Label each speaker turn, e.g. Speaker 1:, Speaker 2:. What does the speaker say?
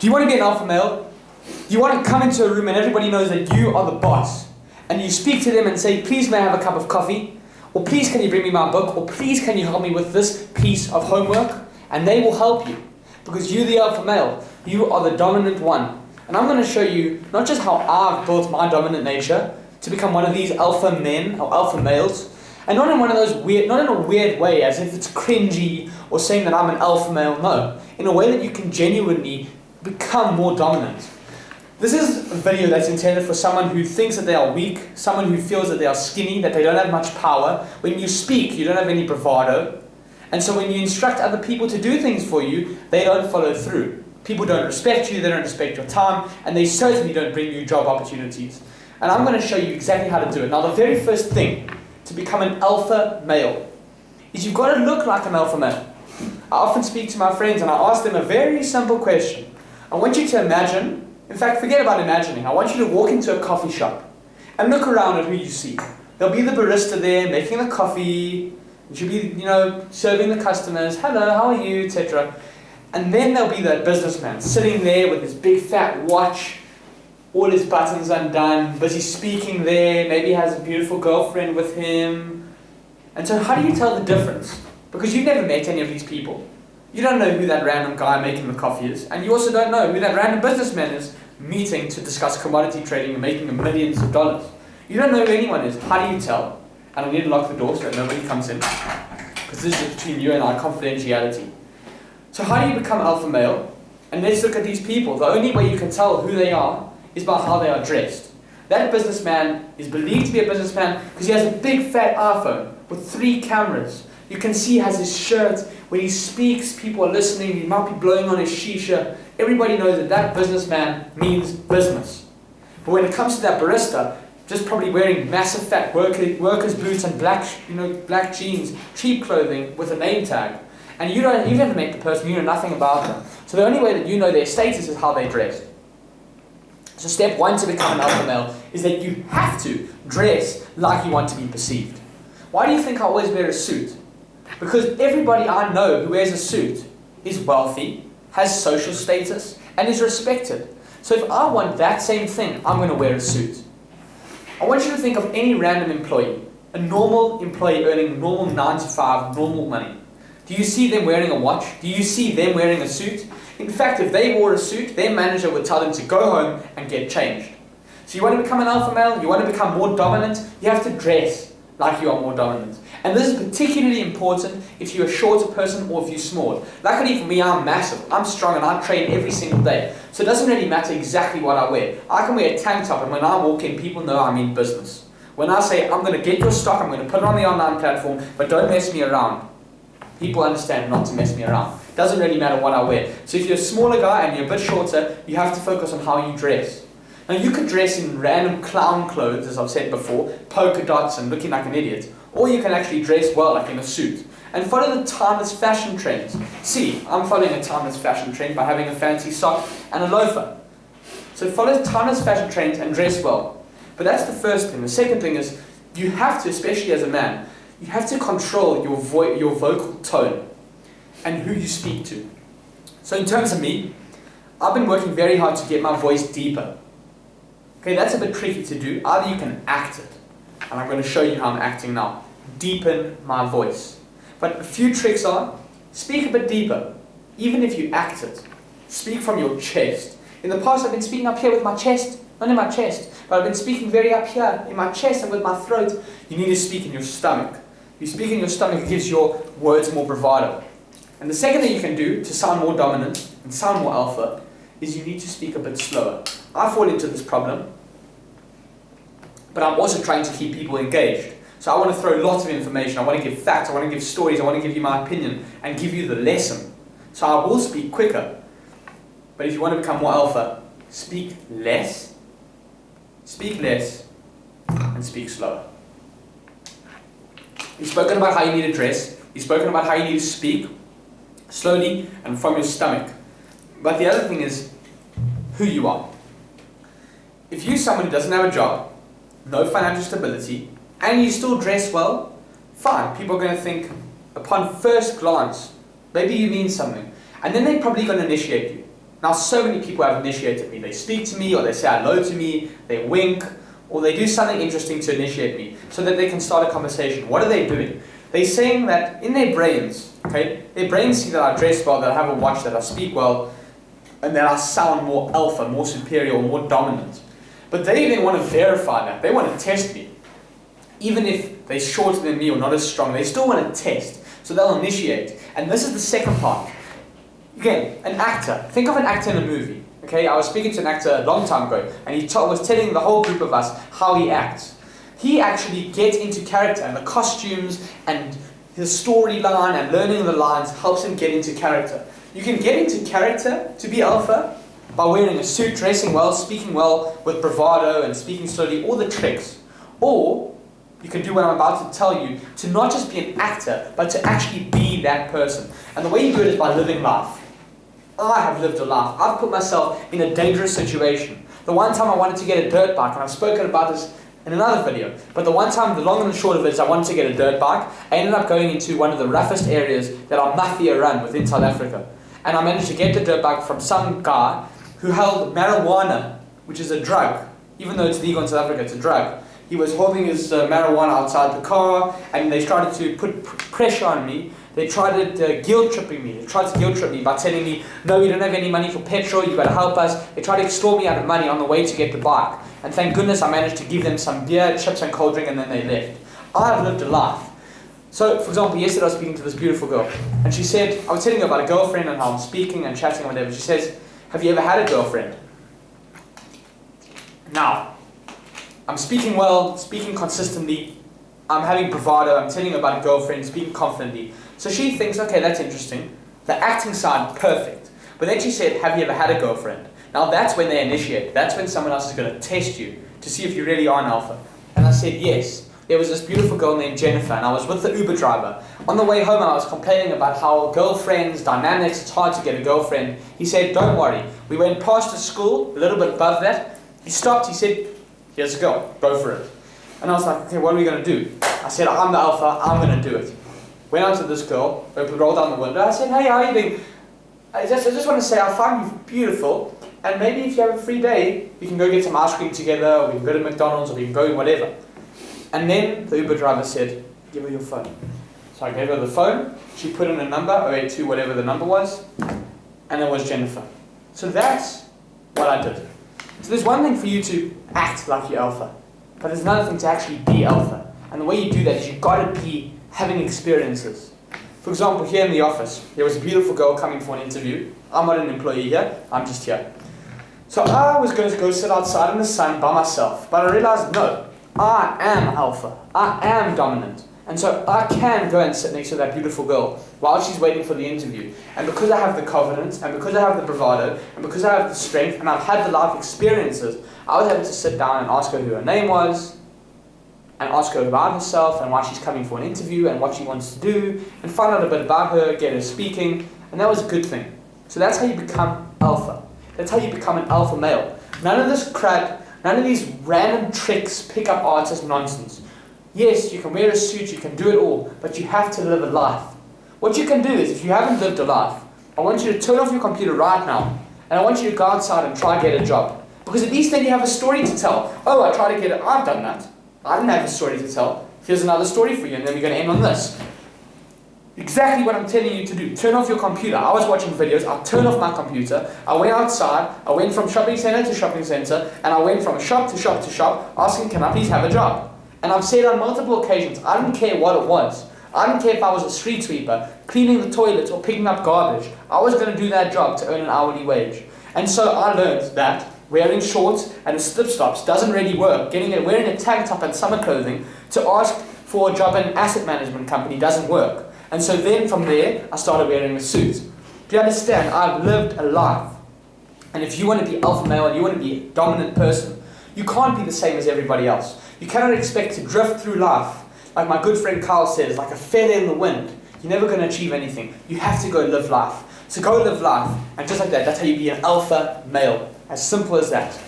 Speaker 1: Do you want to be an alpha male? Do you want to come into a room and everybody knows that you are the boss? And you speak to them and say, please may I have a cup of coffee? Or please can you bring me my book? Or please can you help me with this piece of homework? And they will help you. Because you're the alpha male. You are the dominant one. And I'm going to show you not just how I've built my dominant nature to become one of these alpha men or alpha males. And not in one of those weird, not in a weird way as if it's cringy or saying that I'm an alpha male. No. In a way that you can genuinely become more dominant. This is a video that's intended for someone who thinks that they are weak, someone who feels that they are skinny, that they don't have much power. When you speak, you don't have any bravado. And so when you instruct other people to do things for you, they don't follow through. People don't respect you, they don't respect your time, and they certainly don't bring you job opportunities. And I'm going to show you exactly how to do it. Now, the very first thing to become an alpha male is you've got to look like an alpha male. I often speak to my friends and I ask them a very simple question. I want you to imagine, in fact, forget about imagining. I want you to walk into a coffee shop and look around at who you see. There'll be the barista there making the coffee. She'll be, serving the customers. Hello, how are you, etc. And then there'll be that businessman sitting there with his big fat watch, all his buttons undone, busy speaking there, maybe has a beautiful girlfriend with him. And so how do you tell the difference? Because you've never met any of these people. You don't know who that random guy making the coffee is, and you also don't know who that random businessman is meeting to discuss commodity trading and making millions of dollars. You don't know who anyone is. How do you tell? And I need to lock the door so that nobody comes in, because this is between you and I, confidentiality. So how do you become alpha male? And let's look at these people. The only way you can tell who they are is by how they are dressed. That businessman is believed to be a businessman because he has a big fat iPhone with 3 cameras. You can see he has his shirt. When he speaks, people are listening. He might be blowing on his shisha. Everybody knows that that businessman means business. But when it comes to that barista, just probably wearing massive fat workers' boots and black jeans, cheap clothing with a name tag. And you've never met the person, you know nothing about them. So the only way that you know their status is how they dress. So step 1 to become an alpha male is that you have to dress like you want to be perceived. Why do you think I always wear a suit? Because everybody I know who wears a suit is wealthy, has social status, and is respected. So if I want that same thing, I'm going to wear a suit. I want you to think of any random employee, a normal employee earning normal 9 to 5, normal money. Do you see them wearing a watch? Do you see them wearing a suit? In fact, if they wore a suit, their manager would tell them to go home and get changed. So you want to become an alpha male, you want to become more dominant, you have to dress like you are more dominant. And this is particularly important if you're a shorter person or if you're small. Luckily for me, I'm massive, I'm strong, and I train every single day. So it doesn't really matter exactly what I wear. I can wear a tank top, and when I walk in, people know I mean business. When I say, I'm going to get your stock, I'm going to put it on the online platform, but don't mess me around. People understand not to mess me around. It doesn't really matter what I wear. So if you're a smaller guy and you're a bit shorter, you have to focus on how you dress. Now you could dress in random clown clothes, as I've said before, polka dots and looking like an idiot. Or you can actually dress well, like in a suit. And follow the timeless fashion trends. See, I'm following a timeless fashion trend by having a fancy sock and a loafer. So follow the timeless fashion trends and dress well. But that's the first thing. The second thing is, you have to, especially as a man, you have to control your vocal tone and who you speak to. So in terms of me, I've been working very hard to get my voice deeper. Okay, that's a bit tricky to do. Either you can act it, and I'm going to show you how I'm acting now. Deepen my voice. But a few tricks are, speak a bit deeper, even if you act it. Speak from your chest. In the past, I've been speaking up here with my chest, not in my chest, but I've been speaking very up here, in my chest and with my throat. You need to speak in your stomach. If you speak in your stomach, it gives your words more bravado. And the second thing you can do to sound more dominant and sound more alpha is you need to speak a bit slower. I fall into this problem, but I'm also trying to keep people engaged. So I want to throw lots of information. I want to give facts, I want to give stories, I want to give you my opinion and give you the lesson. So I will speak quicker. But if you want to become more alpha, speak less, and speak slower. We've spoken about how you need to dress. We've spoken about how you need to speak slowly and from your stomach. But the other thing is who you are. If you're someone who doesn't have a job, no financial stability, and you still dress well, fine. People are going to think, upon first glance, maybe you mean something. And then they're probably going to initiate you. Now, so many people have initiated me. They speak to me, or they say hello to me, they wink, or they do something interesting to initiate me so that they can start a conversation. What are they doing? They're saying that in their brains, okay, their brains see that I dress well, that I have a watch, that I speak well, and that I sound more alpha, more superior, or more dominant. But they then want to verify that. They want to test me. Even if they're shorter than me or not as strong, they still want to test. So they'll initiate. And this is the second part. Again, an actor. Think of an actor in a movie. Okay, I was speaking to an actor a long time ago, and he was telling the whole group of us how he acts. He actually gets into character, and the costumes and his storyline and learning the lines helps him get into character. You can get into character to be alpha by wearing a suit, dressing well, speaking well with bravado and speaking slowly, all the tricks. Or you can do what I'm about to tell you, to not just be an actor, but to actually be that person. And the way you do it is by living life. I have lived a life. I've put myself in a dangerous situation. The one time I wanted to get a dirt bike, and I've spoken about this in another video, but the one time, the long and the short of it is I wanted to get a dirt bike. I ended up going into one of the roughest areas that are mafia run within South Africa. And I managed to get the dirt bike from some guy who held marijuana, which is a drug. Even though it's legal in South Africa, it's a drug. He was holding his marijuana outside the car, and they started to put pressure on me. They tried guilt-tripping me. They tried to guilt-trip me by telling me, no, we don't have any money for petrol, you've got to help us. They tried to extort me out of money on the way to get the bike. And thank goodness I managed to give them some beer, chips and cold drink, and then they left. I've lived a life. So, for example, yesterday I was speaking to this beautiful girl, and she said, I was telling her about a girlfriend and how I'm speaking and chatting and whatever. She says, have you ever had a girlfriend? Now, I'm speaking well, speaking consistently, I'm having bravado, I'm telling her about a girlfriend, speaking confidently. So she thinks, okay, that's interesting. The acting side, perfect. But then she said, have you ever had a girlfriend? Now that's when they initiate. That's when someone else is going to test you to see if you really are an alpha. And I said, yes. There was this beautiful girl named Jennifer, and I was with the Uber driver. On the way home, I was complaining about how girlfriends, dynamics, it's hard to get a girlfriend. He said, don't worry. We went past the school, a little bit above that. He stopped, he said, here's a girl, go for it. And I was like, okay, what are we going to do? I said, I'm the alpha, I'm going to do it. Went out to this girl, rolled down the window. I said, hey, how are you doing? I just want to say, I find you beautiful, and maybe if you have a free day, we can go get some ice cream together, or we can go to McDonald's, or we can go whatever. And then the Uber driver said, give her your phone. So I gave her the phone, she put in a number, 082, whatever the number was, and it was Jennifer. So that's what I did. So there's one thing for you to act like you're alpha, but there's another thing to actually be alpha. And the way you do that is you've got to be having experiences. For example, here in the office, there was a beautiful girl coming for an interview. I'm not an employee here, I'm just here. So I was going to go sit outside in the sun by myself, but I realized, no, I am alpha, I am dominant. And so I can go and sit next to that beautiful girl while she's waiting for the interview. And because I have the confidence, and because I have the bravado, and because I have the strength, and I've had the life experiences, I was able to sit down and ask her who her name was, and ask her about herself, and why she's coming for an interview, and what she wants to do, and find out a bit about her, get her speaking, and that was a good thing. So that's how you become alpha. That's how you become an alpha male. None of this crap, none of these random tricks, pick-up artist nonsense. Yes, you can wear a suit, you can do it all, but you have to live a life. What you can do is, if you haven't lived a life, I want you to turn off your computer right now, and I want you to go outside and try to get a job. Because at least then you have a story to tell. Oh, I tried to get it, I've done that. I didn't have a story to tell. Here's another story for you, and then we're going to end on this. Exactly what I'm telling you to do. Turn off your computer. I was watching videos, I turned off my computer, I went outside, I went from shopping center to shopping center, and I went from shop to shop to shop, asking, can I please have a job? And I've said on multiple occasions, I didn't care what it was. I didn't care if I was a street sweeper, cleaning the toilets, or picking up garbage. I was going to do that job to earn an hourly wage. And so I learned that wearing shorts and slip-flops doesn't really work. Wearing a tank top and summer clothing to ask for a job in an asset management company doesn't work. And so then from there, I started wearing a suit. Do you understand? I've lived a life. And if you want to be alpha male and you want to be a dominant person, you can't be the same as everybody else. You cannot expect to drift through life, like my good friend Carl says, like a feather in the wind. You're never going to achieve anything. You have to go live life. So go live life. And just like that, that's how you be an alpha male. As simple as that.